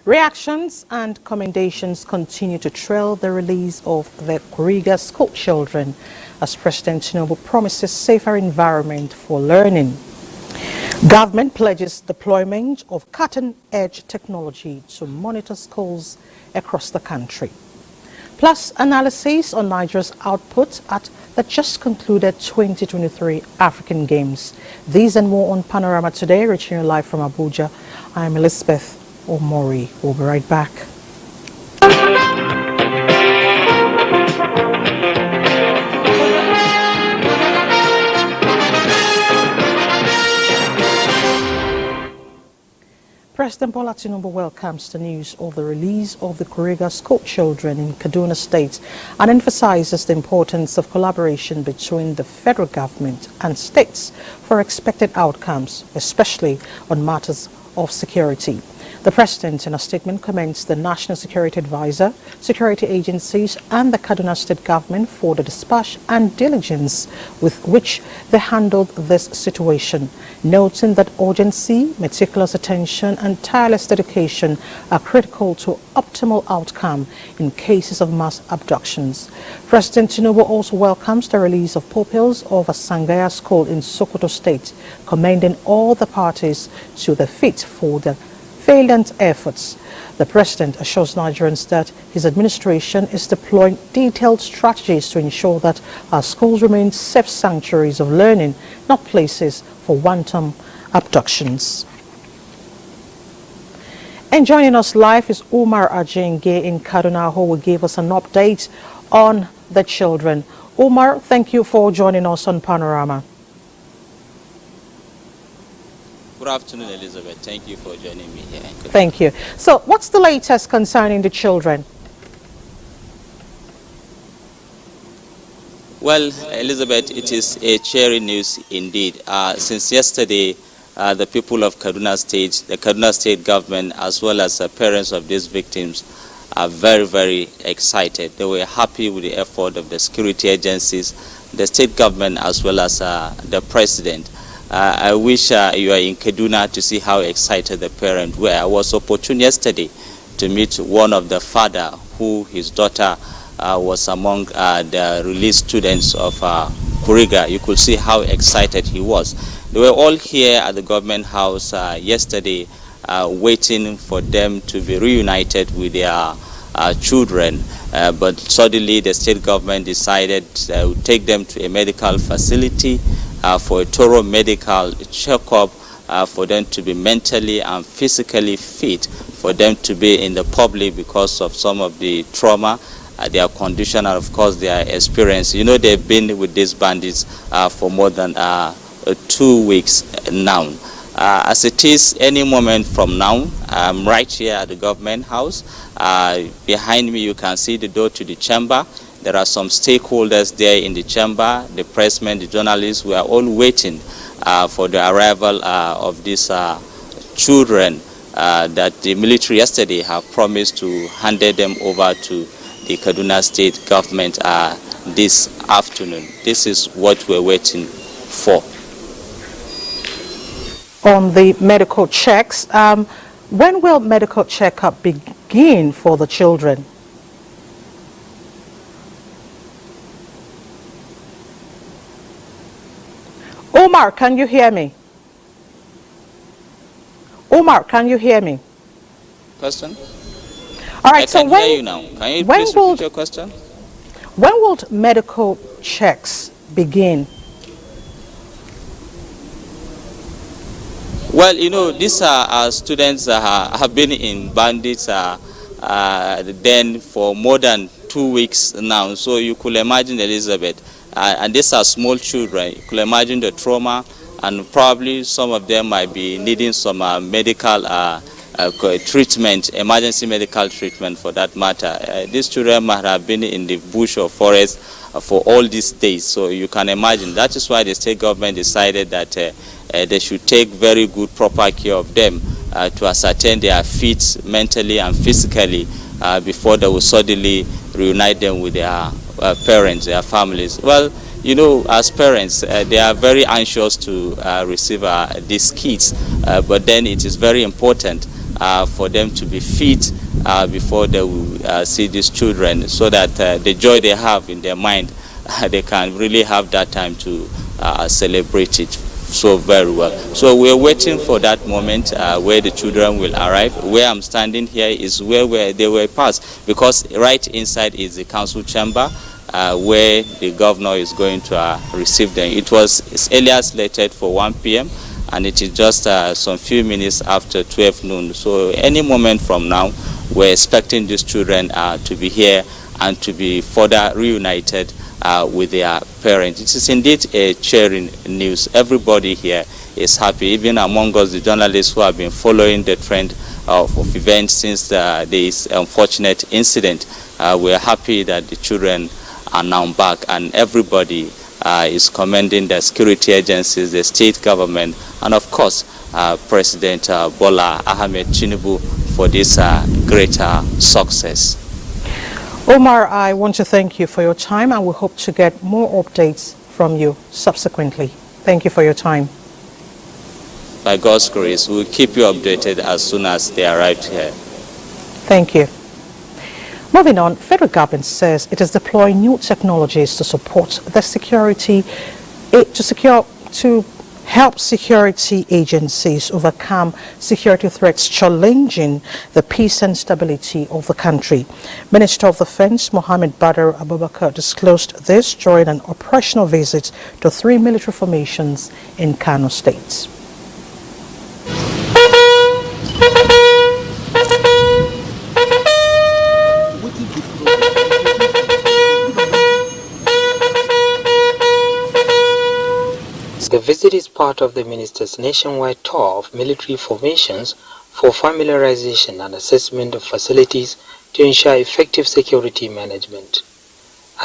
Reactions and commendations continue to trail the release of the Kuriga school children as President Tinubu promises safer environment for learning. Government pledges deployment of cutting-edge technology to monitor schools across the country. Plus analysis on Nigeria's output at the just concluded 2023 African Games. These and more on Panorama today, reaching you live from Abuja. I'm Elizabeth Omori. We'll be right back. President Bola Tinubu welcomes the news of the release of the Kuriga school children in Kaduna State and emphasizes the importance of collaboration between the federal government and states for expected outcomes, especially on matters of security. The President, in a statement, commends the National Security Advisor, security agencies and the Kaduna State government for the dispatch and diligence with which they handled this situation, noting that urgency, meticulous attention and tireless dedication are critical to optimal outcome in cases of mass abductions. President Tinubu also welcomes the release of pupils of a Sangaya school in Sokoto State, commending all the parties to the feat for the valiant efforts. The President assures Nigerians that his administration is deploying detailed strategies to ensure that our schools remain safe sanctuaries of learning, not places for wanton abductions. And joining us live is Umar Ajenge in Kaduna, who will give us an update on the children. Umar, thank you for joining us on Panorama. Good afternoon, Elizabeth. Thank you for joining me here. Thank you. So, what's the latest concerning the children? Well, Elizabeth, it is a cheering news indeed. Since yesterday, the people of Kaduna State, the Kaduna State government, as well as the parents of these victims, are very, very excited. They were happy with the effort of the security agencies, the state government, as well as the president. I wish you are in Kaduna to see how excited the parents were. I was opportune yesterday to meet one of the father who his daughter was among the released students of Kuriga. You could see how excited he was. They were all here at the government house yesterday waiting for them to be reunited with their children. But suddenly the state government decided to take them to a medical facility for a thorough medical checkup, for them to be mentally and physically fit, for them to be in the public because of some of the trauma, their condition, and of course their experience. You know, they've been with these bandits for more than 2 weeks now. As it is, any moment from now, I'm right here at the government house. Behind me, you can see the door to the chamber. There are some stakeholders there in the chamber, the pressmen, the journalists. We are all waiting for the arrival of these children that the military yesterday have promised to hand them over to the Kaduna State government this afternoon. This is what we're waiting for. On the medical checks, when will medical checkup begin for the children? Omar, can you hear me? Omar, can you hear me? Question? All right, I so can hear you now. Can you please repeat your question? When will medical checks begin? Well, you know, these are students have been in bandits den for more than 2 weeks now. So you could imagine, Elizabeth, and these are small children. You could imagine the trauma, and probably some of them might be needing some medical treatment, emergency medical treatment for that matter. These children might have been in the bush or forest for all these days. So you can imagine. That is why the state government decided that they should take very good, proper care of them to ascertain their fit mentally and physically before they will suddenly reunite them with their parents, their families. Well, you know, as parents, they are very anxious to receive these kids, but then it is very important for them to be fit before they will see these children, so that the joy they have in their mind, they can really have that time to celebrate it so very well. So we're waiting for that moment where the children will arrive. Where I'm standing here is where they were passed, because right inside is the council chamber where the governor is going to receive them. It was earlier slated for 1 p.m. and it is just some few minutes after 12 noon. So any moment from now, we're expecting these children to be here and to be further reunited with their parents. It is indeed a cheering news. Everybody here is happy, even among us, the journalists who have been following the trend of events since this unfortunate incident. We're happy that the children are now back, and everybody is commending the security agencies, the state government, and of course President Bola Ahmed Tinubu for this greater success. Omar, I want to thank you for your time, and we hope to get more updates from you subsequently. Thank you for your time. By God's grace, we'll keep you updated as soon as they arrive here. Thank you. Moving on, federal government says it is deploying new technologies to support the security, to help security agencies overcome security threats challenging the peace and stability of the country. Minister of Defense Mohammed Badr Abubakar disclosed this during an operational visit to 3 military formations in Kano State. The visit is part of the minister's nationwide tour of military formations for familiarization and assessment of facilities to ensure effective security management.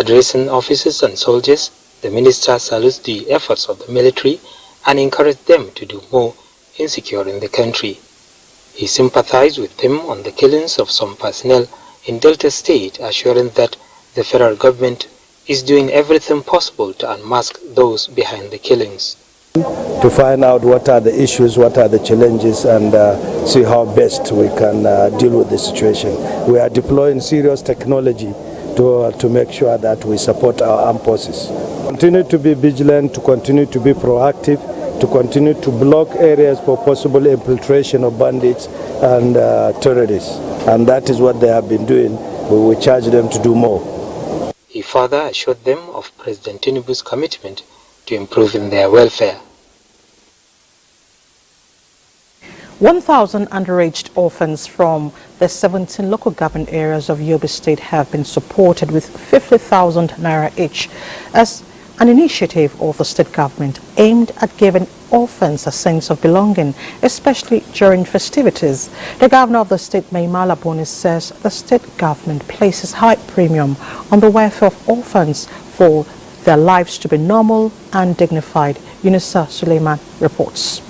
Addressing officers and soldiers, the minister salutes the efforts of the military and encouraged them to do more in securing the country. He sympathized with them on the killings of some personnel in Delta State, assuring that the federal government is doing everything possible to unmask those behind the killings. To find out what are the issues, what are the challenges, and see how best we can deal with the situation. We are deploying serious technology to make sure that we support our armed forces. Continue to be vigilant, to continue to be proactive, to continue to block areas for possible infiltration of bandits and terrorists. And that is what they have been doing. We will charge them to do more. He further assured them of President Tinubu's commitment to improving their welfare. 1,000 underage orphans from the 17 local government areas of Yobe State have been supported with 50,000 naira each as an initiative of the state government aimed at giving orphans a sense of belonging, especially during festivities. The governor of the state, Maimala Boni, says the state government places high premium on the welfare of orphans for their lives to be normal and dignified. Yunusa Suleiman reports.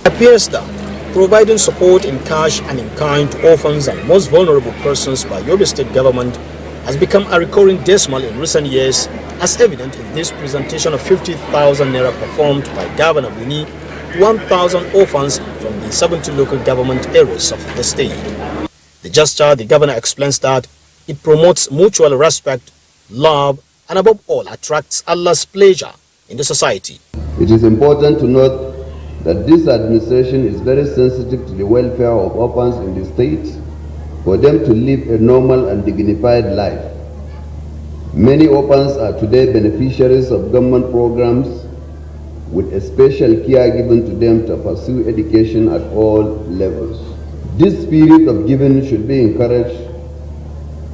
It appears that providing support in cash and in kind to orphans and most vulnerable persons by Yobe State government has become a recurring decimal in recent years, as evident in this presentation of 50,000 naira performed by Governor Buni to 1,000 orphans from the 70 local government areas of the state. The gesture, the governor explains that it promotes mutual respect, love, and above all attracts Allah's pleasure in the society. It is important to note that this administration is very sensitive to the welfare of orphans in the state, for them to live a normal and dignified life. Many orphans are today beneficiaries of government programs with a special care given to them to pursue education at all levels. This spirit of giving should be encouraged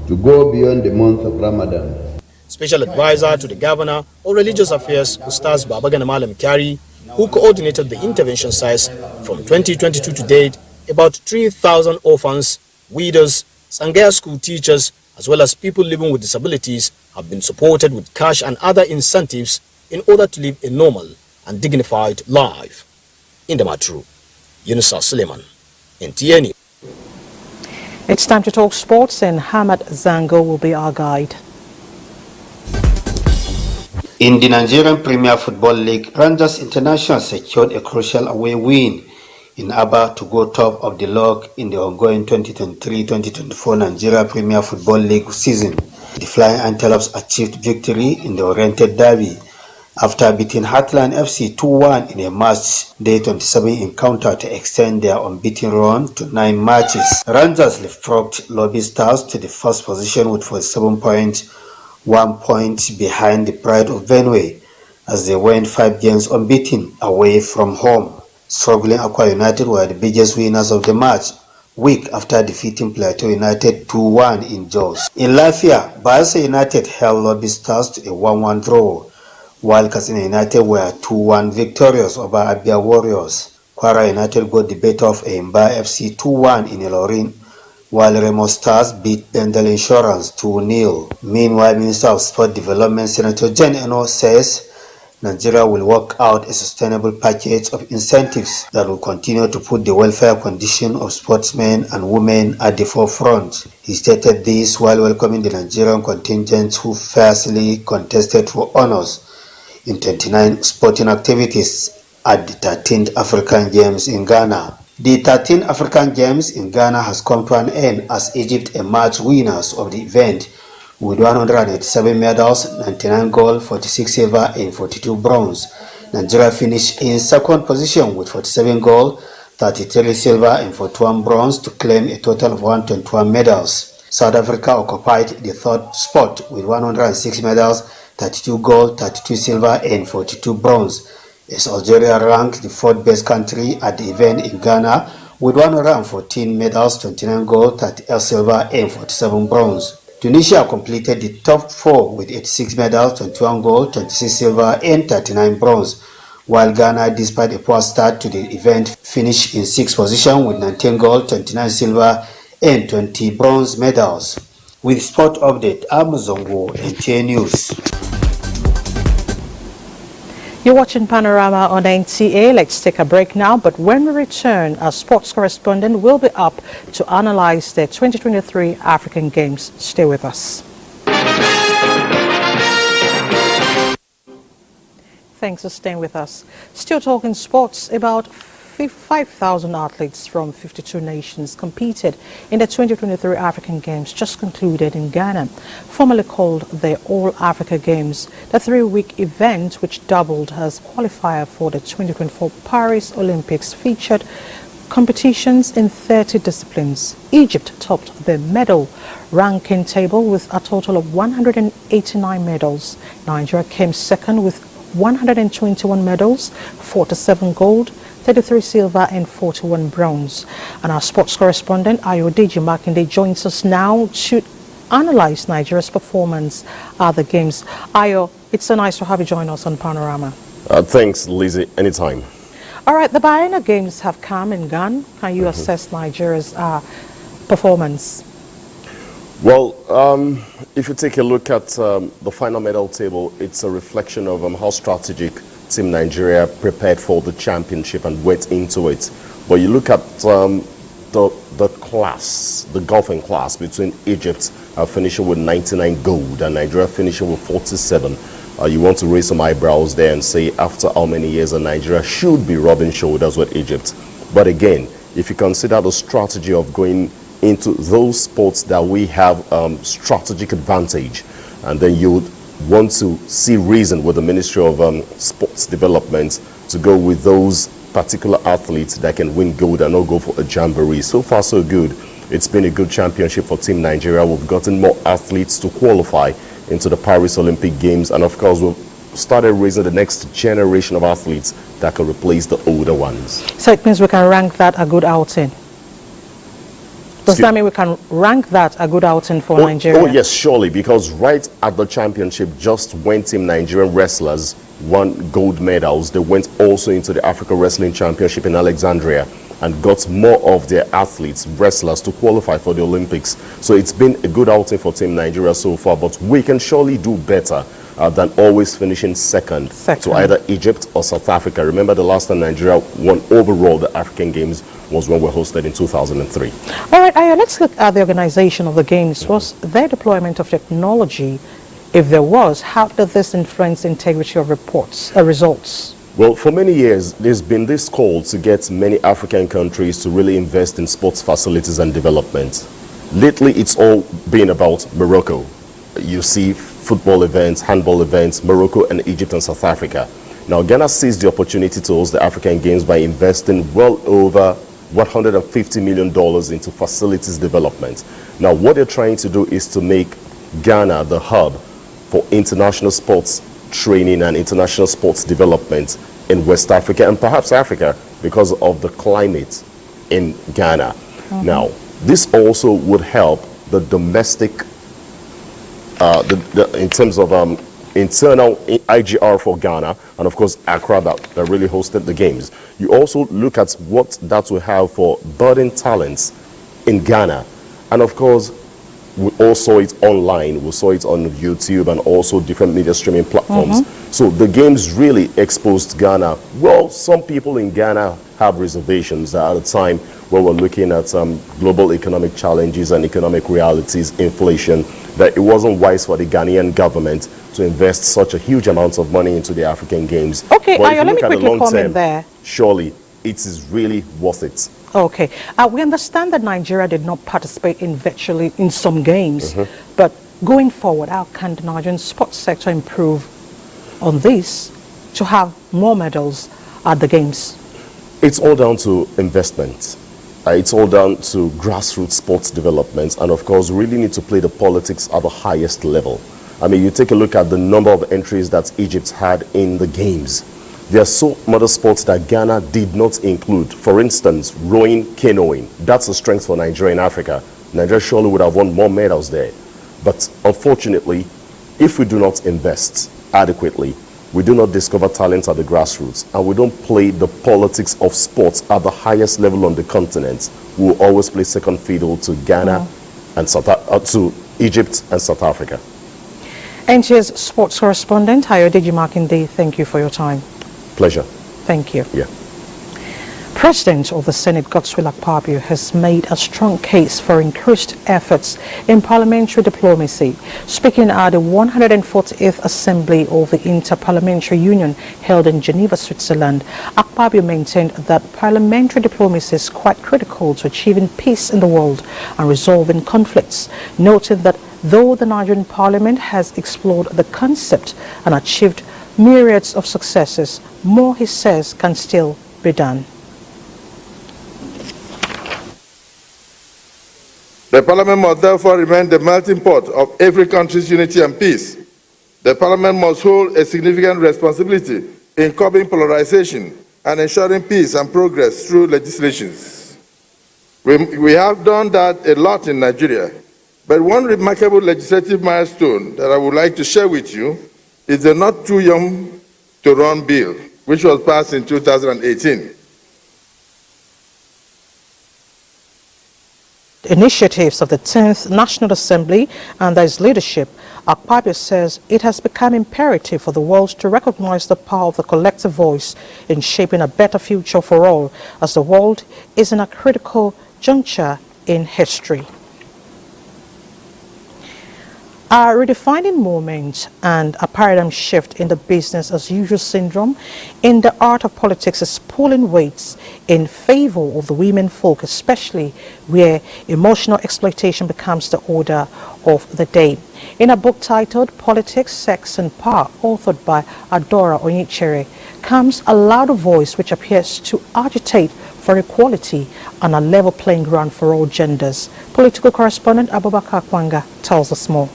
to go beyond the month of Ramadan. Special advisor to the governor of religious affairs, Ustaz Babagana Malam Kyari, who coordinated the intervention sites from 2022 to date, about 3,000 orphans, widows, Sangaya school teachers, as well as people living with disabilities have been supported with cash and other incentives in order to live a normal and dignified life. In the Matru, Yunusa Suleiman, NTA. It's time to talk sports, and Hamad Zango will be our guide. In the Nigerian Premier Football League, Rangers International secured a crucial away win in Aba to go top of the log in the ongoing 2023-2024 Nigeria Premier Football League season. The Flying Antelopes achieved victory in the Oriented Derby after beating Heartland FC 2-1 in a match day 27 encounter to extend their unbeaten run to 9 matches. Rangers leapfrogged Yobe Stars to the first position with 47 points, 1 point behind the Pride of Benue, as they went 5 games unbeaten away from home. Struggling Aqua United were the biggest winners of the match, week after defeating Plateau United 2-1 in Jos. In Lafia, Bayelsa United held Yobe Stars to a 1-1 draw, while Katsina United were 2-1 victorious over Abia Warriors. Kwara United got the better of Eimba FC 2-1 in Ilorin, while Remo Stars beat Bendel Insurance 2-0. Meanwhile, Minister of Sport Development Senator Jen Eno says Nigeria will work out a sustainable package of incentives that will continue to put the welfare condition of sportsmen and women at the forefront. He stated this while welcoming the Nigerian contingent who fiercely contested for honors in 29 sporting activities at the 13th African Games in Ghana. The 13th African Games in Ghana has come to an end as Egypt emerged winners of the event with 187 medals, 99 gold, 46 silver and 42 bronze. Nigeria finished in second position with 47 gold, 33 silver and 41 bronze to claim a total of 121 medals. South Africa occupied the third spot with 106 medals, 32 gold, 32 silver and 42 bronze. As Algeria ranked the fourth best country at the event in Ghana with 114 medals, 29 gold, 38 silver and 47 bronze. Tunisia completed the top 4 with 86 medals, 21 gold, 26 silver and 39 bronze, while Ghana, despite a poor start to the event, finished in 6th position with 19 gold, 29 silver and 20 bronze medals. With sport update, I'm Zongo, NTA News. You're watching Panorama on NTA. Let's take a break now, but when we return, our sports correspondent will be up to analyze the 2023 African Games. Stay with us. Thanks for staying with us. Still talking sports, about 5,000 athletes from 52 nations competed in the 2023 African Games just concluded in Ghana, formerly called the All Africa Games. The 3-week event, which doubled as qualifier for the 2024 Paris Olympics, featured competitions in 30 disciplines. Egypt topped the medal ranking table with a total of 189 medals. Nigeria came second with 121 medals, 47 gold, 33 silver and 41 bronze. And our sports correspondent Ayodeji Makinde joins us now to analyze Nigeria's performance at the Games. Ayo, it's so nice to have you join us on Panorama. Thanks, Lizzie. Anytime. All right, the Biennial Games have come and gone. Can you assess Nigeria's performance? Well, if you take a look at the final medal table, it's a reflection of how strategic Team Nigeria prepared for the championship and went into it. But you look at the class, the golfing class between Egypt finishing with 99 gold and Nigeria finishing with 47. You want to raise some eyebrows there and say, after how many years Nigeria should be rubbing shoulders with Egypt. But again, if you consider the strategy of going into those sports that we have strategic advantage, and then you would want to see reason with the Ministry of Sports Development to go with those particular athletes that can win gold and not go for a jamboree. So far, so good. It's been a good championship for Team Nigeria. We've gotten more athletes to qualify into the Paris Olympic Games, and of course, we've started raising the next generation of athletes that can replace the older ones. So it means we can rank that a good outing. Does that mean we can rank that a good outing for Nigeria? Oh, yes, surely, because right at the championship, just when Team Nigerian wrestlers won gold medals, they went also into the Africa Wrestling Championship in Alexandria and got more of their athletes, wrestlers, to qualify for the Olympics. So it's been a good outing for Team Nigeria so far, but we can surely do better than always finishing second to either Egypt or South Africa. Remember, the last time Nigeria won overall the African Games was when we were hosted in 2003. All right, Aya, let's look at the organization of the Games. Was their deployment of technology, if there was, how did this influence the integrity of results? Well, for many years, there's been this call to get many African countries to really invest in sports facilities and development. Lately, it's all been about Morocco. You see football events, handball events, Morocco and Egypt and South Africa. Now, Ghana seized the opportunity to host the African Games by investing well over $150 million into facilities development. Now, what they're trying to do is to make Ghana the hub for international sports training and international sports development in West Africa and perhaps Africa because of the climate in Ghana. Now, this also would help the domestic, in terms of internal IGR for Ghana, and of course Accra that really hosted the games. You also look at what that will have for budding talents in Ghana, and of course we all saw it online, we saw it on YouTube and also different media streaming platforms. So the games really exposed Ghana. Well, some people in Ghana have reservations at a time where we're looking at global economic challenges and economic realities, inflation, that it wasn't wise for the Ghanaian government to invest such a huge amount of money into the African Games. Okay, but let me quickly comment there. Surely it is really worth it. Okay, we understand that Nigeria did not participate in some games, but going forward, how can the Nigerian sports sector improve on this to have more medals at the games? It's all down to investment. It's all down to grassroots sports development, and of course, we really need to play the politics at the highest level. I mean, you take a look at the number of entries that Egypt had in the games. There are so many sports that Ghana did not include. For instance, rowing, canoeing. That's a strength for Nigeria in Africa. Nigeria surely would have won more medals there. But unfortunately, if we do not invest adequately, we do not discover talent at the grassroots, and we don't play the politics of sports at the highest level on the continent, we will always play second fiddle to Ghana and to Egypt and South Africa. NTA's sports correspondent, Ayodeji Makinde, thank you for your time. Pleasure. Thank you. Yeah. President of the Senate, Godswill Akpabio, has made a strong case for increased efforts in parliamentary diplomacy. Speaking at the 148th Assembly of the Inter-Parliamentary Union held in Geneva, Switzerland, Akpabio maintained that parliamentary diplomacy is quite critical to achieving peace in the world and resolving conflicts, noting that though the Nigerian Parliament has explored the concept and achieved myriads of successes, more, he says, can still be done. The Parliament must therefore remain the melting pot of every country's unity and peace. The Parliament must hold a significant responsibility in curbing polarization and ensuring peace and progress through legislations. We have done that a lot in Nigeria, but one remarkable legislative milestone that I would like to share with you is the Not Too Young to Run bill, which was passed in 2018. Initiatives of the 10th National Assembly under his leadership, Akpabio says it has become imperative for the world to recognize the power of the collective voice in shaping a better future for all, as the world is in a critical juncture in history. A redefining moment and a paradigm shift in the business as usual syndrome in the art of politics is pulling weights in favor of the women folk, especially where emotional exploitation becomes the order of the day. In a book titled Politics, Sex and Power, authored by Adora Onyechere, comes a louder voice which appears to agitate for equality and a level playing ground for all genders. Political correspondent Abubakar Kwanga tells us more.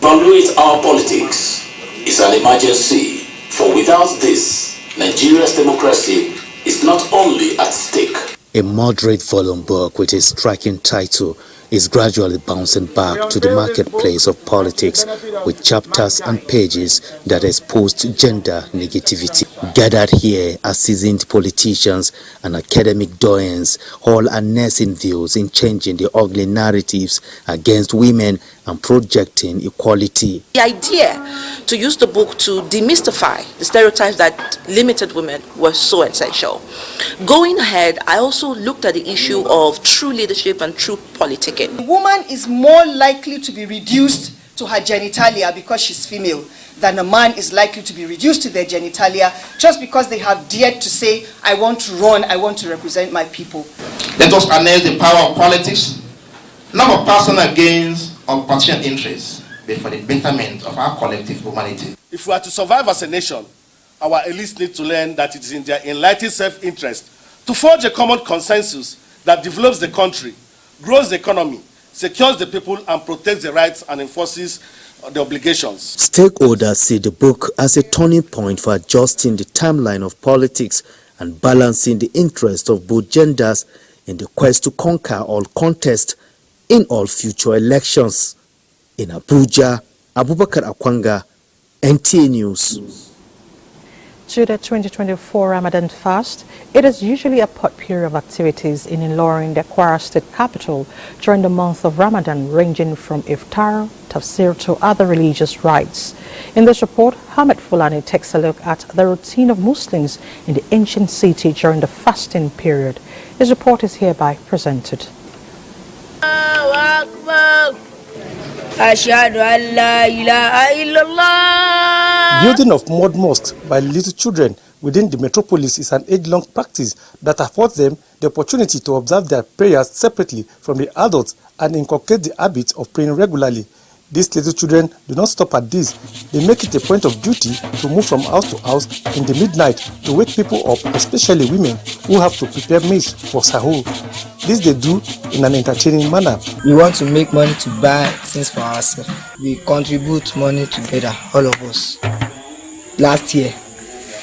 Evaluate our politics is an emergency, for without this, Nigeria's democracy is not only at stake. A moderate volume book with a striking title is gradually bouncing back to the marketplace of politics with chapters and pages that expose gender negativity. Gathered here are seasoned politicians and academic doyens, all harnessing views in changing the ugly narratives against women and projecting equality. The idea to use the book to demystify the stereotypes that limited women was so essential. Going ahead, I also looked at the issue of true leadership and true politicking. The woman is more likely to be reduced to her genitalia because she's female than a man is likely to be reduced to their genitalia just because they have dared to say, I want to run, I want to represent my people. Let us harness the power of politics, not for personal gains or partisan interests, but for the betterment of our collective humanity. If we are to survive as a nation, our elites need to learn that it is in their enlightened self-interest to forge a common consensus that develops the country, grows the economy, secures the people, and protects the rights and enforces the obligations. Stakeholders see the book as a turning point for adjusting the timeline of politics and balancing the interests of both genders in the quest to conquer all contests in all future elections. In Abuja, Abubakar Akwanga, NTA News. To the 2024 Ramadan Fast, it is usually a potpourri of activities in Ilorin, the Kwara State capital, during the month of Ramadan, ranging from iftar, tafsir to other religious rites. In this report, Hamid Fulani takes a look at the routine of Muslims in the ancient city during the fasting period. His report is hereby presented. Building of mud mosques by little children within the metropolis is an age-long practice that affords them the opportunity to observe their prayers separately from the adults and inculcate the habit of praying regularly. These little children do not stop at this. They make it a point of duty to move from house to house in the midnight to wake people up, especially women who have to prepare maize for sahur. This they do in an entertaining manner. We want to make money to buy things for ourselves. We contribute money together, all of us. Last year,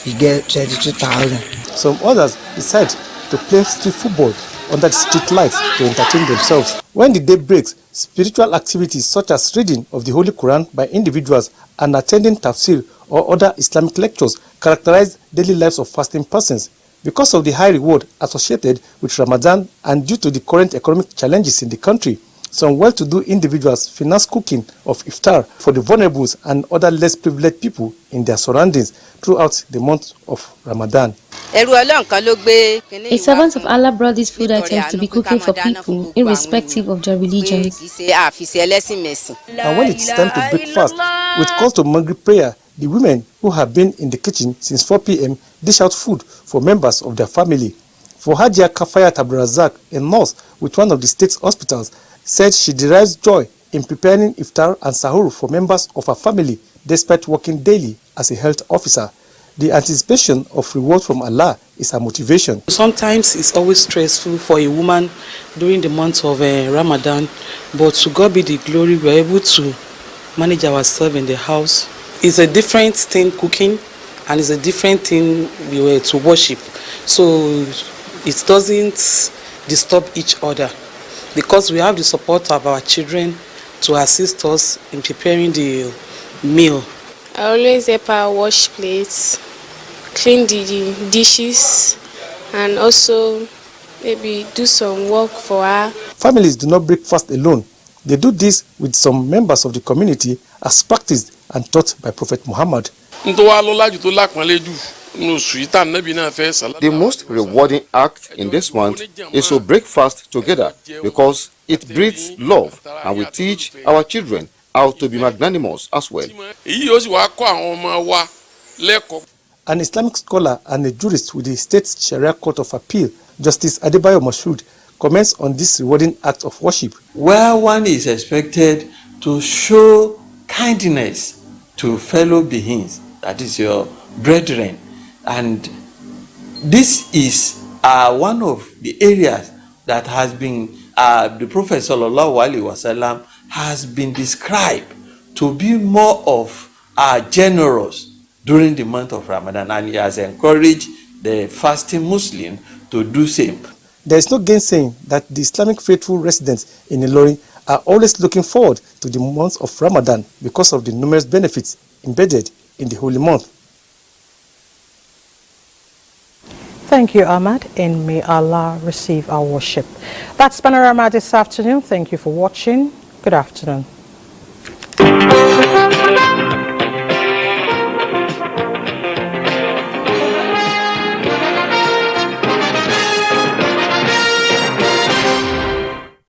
we get 22,000. Some others decide to play street football under the street lights to entertain themselves. When the day breaks, spiritual activities such as reading of the Holy Quran by individuals and attending tafsir or other Islamic lectures characterize daily lives of fasting persons. Because of the high reward associated with Ramadan and due to the current economic challenges in the country, some well-to-do individuals finance cooking of iftar for the vulnerables and other less privileged people in their surroundings throughout the month of Ramadan. A servant of Allah brought these food items to be cooking for people, irrespective of their religions. And when it is time to break fast, with calls to Maghrib prayer, the women who have been in the kitchen since 4 p.m. dish out food for members of their family. For Hajia Kafayat Abdurazak, a nurse with one of the state's hospitals, said she derives joy in preparing iftar and sahur for members of her family despite working daily as a health officer. The anticipation of reward from Allah is her motivation. Sometimes it's always stressful for a woman during the month of Ramadan, but to God be the glory, we're able to manage ourselves in the house. It's a different thing cooking, and it's a different thing we were to worship. So it doesn't disturb each other because we have the support of our children to assist us in preparing the meal. I always help her wash plates, clean the dishes, and also maybe do some work for her. Families do not break fast alone. They do this with some members of the community as practiced and taught by Prophet Muhammad. The most rewarding act in this month is to break fast together because it breeds love, and we teach our children how to be magnanimous as well. An Islamic scholar and a jurist with the State's Sharia Court of Appeal, Justice Adebayo Mashood, comments on this rewarding act of worship. Where one is expected to show kindness to fellow beings, that is your brethren, and this is one of the areas that has been the Prophet ﷺ has been described to be more of generous during the month of Ramadan, and he has encouraged the fasting Muslim to do same. There is no gainsaying that the Islamic faithful residents in Ilorin are always looking forward to the month of Ramadan because of the numerous benefits embedded in the holy month. Thank you, Ahmad, and may Allah receive our worship. That's Panorama this afternoon. Thank you for watching. Good afternoon.